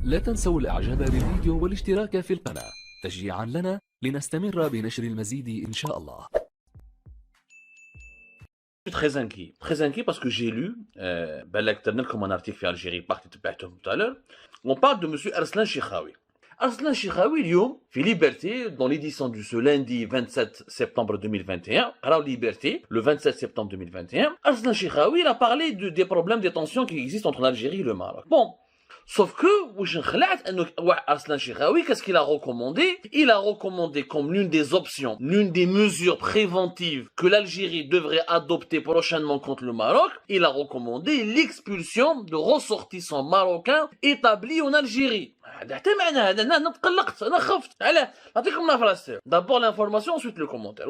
لا تنسوا الإعجاب بالفيديو والاشتراك في القناة تشجيعا لنا لنستمر بنشر المزيد إن شاء الله. Je suis très inquiet parce que j'ai lu, comme un article في Algérie, tout à l'heure, on parle de monsieur Arslan Chikhaoui. Arslan Chikhaoui, اليوم في Liberté, dans l'édition de ce lundi 27 septembre 2021, alors Liberté, le 27 septembre 2021, Arslan Chikhaoui, il a parlé des problèmes des tensions qui existent entre l'Algérie et le Maroc. Bon. Sauf que, Arslan Chikhaoui, qu'est-ce qu'il a recommandé? Il a recommandé comme l'une des options, l'une des mesures préventives que l'Algérie devrait adopter prochainement contre le Maroc, il a recommandé l'expulsion de ressortissants marocains établis en Algérie. D'abord l'information, ensuite le commentaire.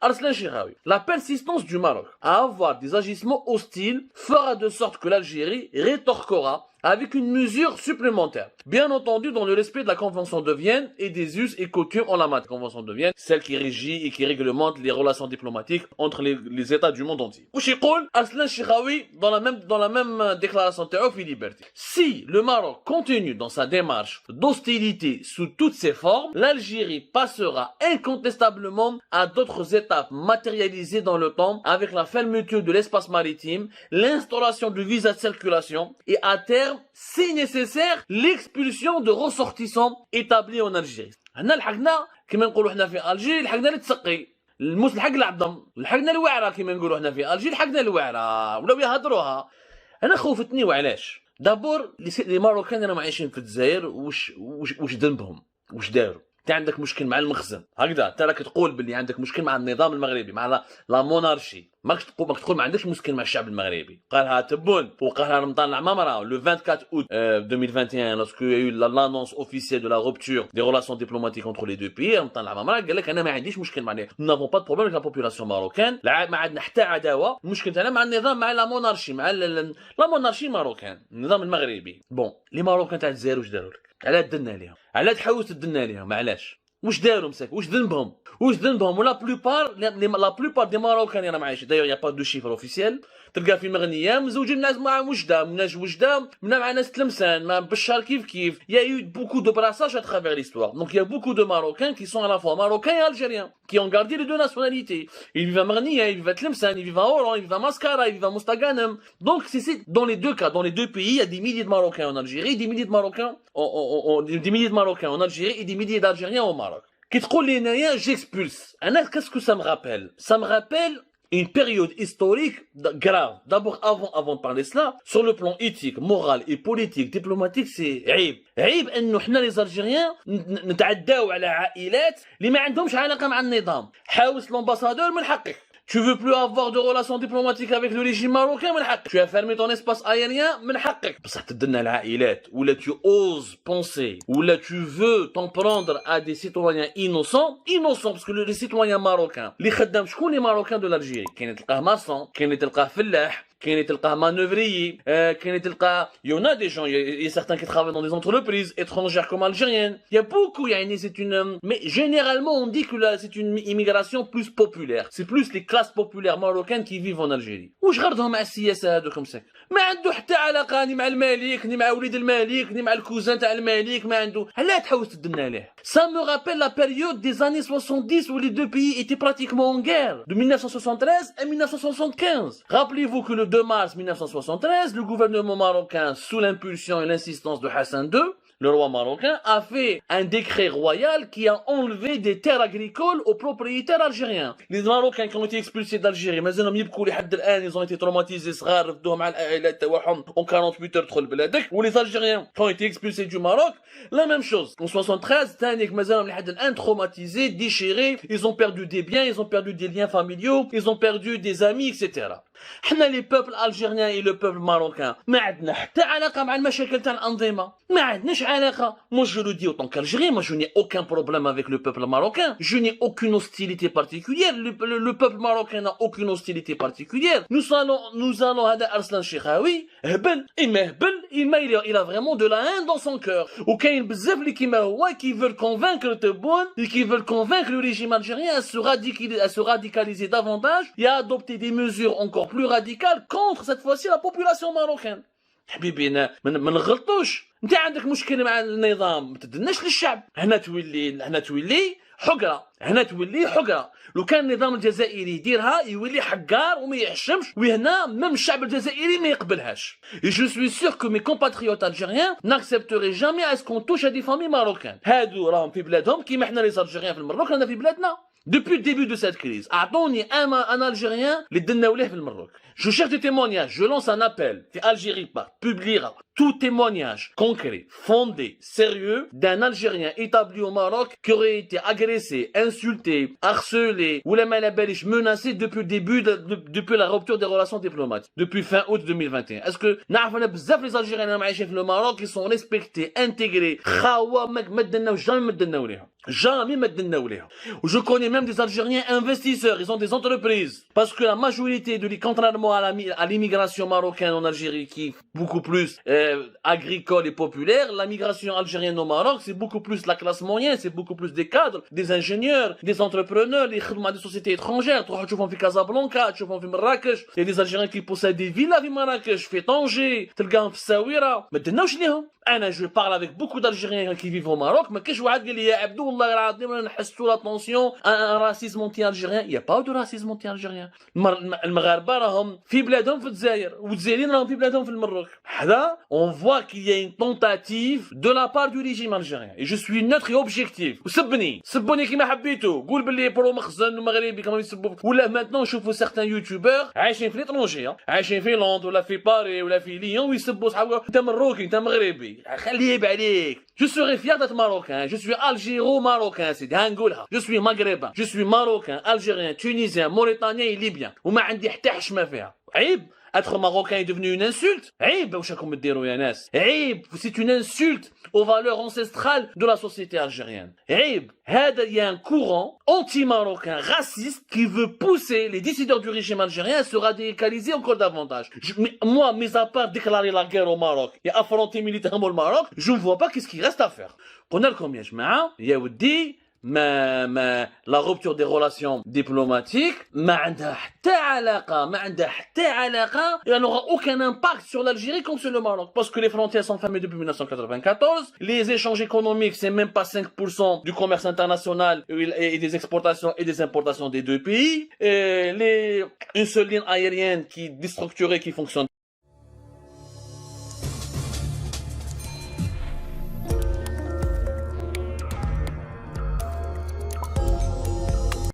Arslan Chikhaoui, la persistance du Maroc à avoir des agissements hostiles fera de sorte que l'Algérie rétorquera avec une mesure supplémentaire. Bien entendu, dans le respect de la Convention de Vienne et des us et coutumes en la matière. Convention de Vienne, celle qui régit et qui réglemente les relations diplomatiques entre les États du monde entier. Arslan Chikhaoui, dans la même déclaration de liberté. Si le Maroc continue dans sa démarche d'hostilité sous toutes ses formes, l'Algérie passera incontestablement à d'autres étapes matérialisées dans le temps avec la fermeture de l'espace maritime, l'instauration du visa de circulation et à terme, si nécessaire, l'expulsion de ressortissants établis en Algérie. هنا لحقنا كما نقولوا احنا في الجيري لحقنا للتسقي الموس لحق العظم لحقنا الوعره كما نقولوا احنا في الجيري لحقنا الوعره ولاو يهضروها. انا خوفتني وعلاش؟ دابور لي ماروكان راهم عايشين في الجزائر واش ذنبهم؟ واش داروا؟ انت عندك مشكل مع المخزن هكذا انت راك تقول باللي عندك مشكل مع النظام المغربي مع لا مونارشي ماكش تقول ما عندكش مشكل مع الشعب المغربي قالها تبون وقالها رمضان العمامره le 24 août 2021 lorsque il y a eu l'annonce officielle de la rupture des relations diplomatiques entre les deux pays رمضان العمامره قال لك انا ما عنديش مشكل مع nous n'avons pas de problème avec la population marocaine ما عندنا حتى عداوه المشكل تاعنا مع النظام مع لا مونارشي مع لا مونارشي ماروكان النظام المغربي بون لي ماروكان تاع الجزائر واش داروا لك علاه دنا ليهم علاه تحوست الدنا ليهم علاش واش داروا مساك واش ذنبهم ولا بلوبار دي ماروكان راهم عايشين دايوغ يا با دو شيفر اوفيسيال تلقى في مغنيه مزوجين مع وجده مع ناس تلمسان مع بشار كيف il y a eu beaucoup de brassages à travers l'histoire donc il y a beaucoup de Marocains qui sont à la fois marocains et algériens qui ont gardé les deux nationalités ils vivent à Marnia ils vivent à Tlemcen ils vivent à Oran ils vivent à Mascara ils vivent à Mostaganem donc c'est dans les deux cas dans les deux pays il y a des milliers de Marocains en Algérie des milliers de Marocains en Algérie et des milliers d'Algériens au Maroc. Qui تقول لي هنايا j'expulse انا qu'est-ce que ça me rappelle une période historique grave. D'abord, avant de parler de cela, sur le plan éthique, moral et politique, diplomatique, c'est عيب انه حنا les Algériens نتعداو على عائلات اللي ما عندهمش علاقة مع النظام. حاوس l'ambassadeur من حقك. Tu veux plus avoir de relations diplomatiques avec le régime marocain من حقك. Tu as fermé ton espace aérien من حقك. بصح تدنا العائلات ولا tu oses penser ولا tu veux t'en prendre à des citoyens innocents parce que les citoyens marocains اللي خدام شكون les Marocains de l'Algérie كاين تلقاه ماسون كاين تلقاه فلاح كاين تلقاه manœuvrier كاين تلقاه il y en a des gens il y a certains qui travaillent dans des entreprises étrangères comme algériennes il y a beaucoup يعني c'est une mais généralement on dit que là c'est une immigration plus populaire c'est plus les classes populaires marocaines qui vivent en Algérie واش غرضهم مع السياسه هذوك مساك ما عنده حتى علاقه ني مع الملك ني مع وليد الملك ني مع الكوزان تاع الملك ما عنده علاه تحوس تدنا ليه ça me rappelle la période des années 70 où les deux pays étaient pratiquement en guerre de 1973 à 1975 rappelez-vous que le 2 mars 1973 le gouvernement marocain sous l'impulsion et l'insistance de Hassan II le roi marocain a fait un décret royal qui a enlevé des terres agricoles aux propriétaires algériens. Les Marocains qui ont été expulsés d'Algérie, ils ont été traumatisés, en 48 heures, ou les Algériens qui ont été expulsés du Maroc, la même chose. En 73, traumatisés, déchirés, ils ont perdu des biens, ils ont perdu des liens familiaux, ils ont perdu des amis, etc. حنا les peuples algériens et le peuple marocain ما عندنا حتى علاقة مع المشاكل تاع الأنظمة ما عندناش علاقة moi je le dis autant qu'Algérien moi je n'ai aucun problème avec le peuple marocain je n'ai aucune hostilité particulière le peuple marocain n'a aucune hostilité particulière nous allons هذا أرسلان شيخاوي هبل il a vraiment de la haine dans son cœur وكاين بزاف اللي كيما هو qui veulent convaincre تبون et qui veulent convaincre le régime algérien à se radicaliser davantage et à adopter des mesures encore plus radicales contre cette fois-ci la population marocaine. حبيبي ما نغلطوش. انت عندك مشكل مع النظام ما تدناش للشعب. هنا تولي حقره. لو كان النظام الجزائري يديرها يولي حقار وما يحشمش، وهنا ميم الشعب الجزائري ما يقبلهاش. Et je suis sûr que mes compatriotes algériens n'accepteraient jamais à ce qu'on touche à des familles marocaines. هادو راهم في بلادهم كيما حنا لي الجزائريين في المغرب رانا في بلادنا. Depuis le début de cette crise, أعطوني un Algérien اللي دناوليه في المغرب. Je cherche des témoignages, je lance un appel. في Algérie publiera tout témoignage concret, fondé, sérieux d'un Algérien établi au Maroc qui aurait été agressé, insulté, harcelé ou la malabalish menacé depuis le début depuis la rupture des relations diplomatiques, depuis fin août 2021. Est-ce que نعرف بزاف les Algériens اللي عايشين في الماروك ils sont respectés, intégrés, خاوة ما jamais ما تدناو ليهم. Je connais même des Algériens investisseurs, ils ont des entreprises. Parce que la majorité de les, contrairement à l'immigration marocaine en Algérie qui est beaucoup plus agricole et populaire, la migration algérienne au Maroc, c'est beaucoup plus la classe moyenne, c'est beaucoup plus des cadres, des ingénieurs, des entrepreneurs, les خدمة des sociétés étrangères. تروحوا تشوفهم في كازابلانكا، تشوفهم في مراكش. Il y a des Algériens qui possèdent des villas في مراكش، في طنجة، تلقاهم في الساويرة. ما تدناوش ليهم. je parle avec beaucoup d'Algériens qui vivent au Maroc, mais كاش واحد قال لي يا عبدو والله العظيم انا نحسوا لا طونسيون ان راسيزم انتي الجيريان. Il y a pas de racisme anti-algérien. المغاربه راهم في بلادهم في الجزائر والجزائريين راهم في بلادهم في المغرب. هذا on voit qu'il y a une tentative de la part du régime algérien. Et je suis neutre et objectif. وسبوني كيما حبيتو. قول باللي برو مخزن ومغربي كما يسبوا. ولا maintenant نشوفوا certains youtubeurs عايشين في ليترونجي، عايشين في لندن ولا في باريس ولا في ليون ويسبوا صحابهم انت مروكي انت مغربي. خليه عليك. Je serais fier d'être marocain. Je suis algéro-marocain. C'est هنقولها. Je suis maghrébin. Je suis marocain, algérien, tunisien, mauritanien et libyen. وما عندي حتى حشمة فيها. عيب. Être marocain est devenu une insulte. عيب واش راكم ديروا يا ناس. عيب. C'est une insulte aux valeurs ancestrales de la société algérienne. عيب. Il y a un courant anti-marocain raciste qui veut pousser les décideurs du régime algérien à se radicaliser encore davantage. Moi, mis à part déclarer la guerre au Maroc et affronter militairement le Maroc, je ne vois pas qu'est-ce qu'il reste à faire. قلنا لكم يا جماعة يا ودي la rupture des relations diplomatiques ما عندها حتى علاقة et elle n'aura aucun impact sur l'Algérie comme sur le Maroc parce que les frontières sont fermées depuis 1994, les échanges économiques c'est même pas 5% du commerce international et des exportations et des importations des deux pays, et une seule ligne aérienne qui est déstructurée qui fonctionne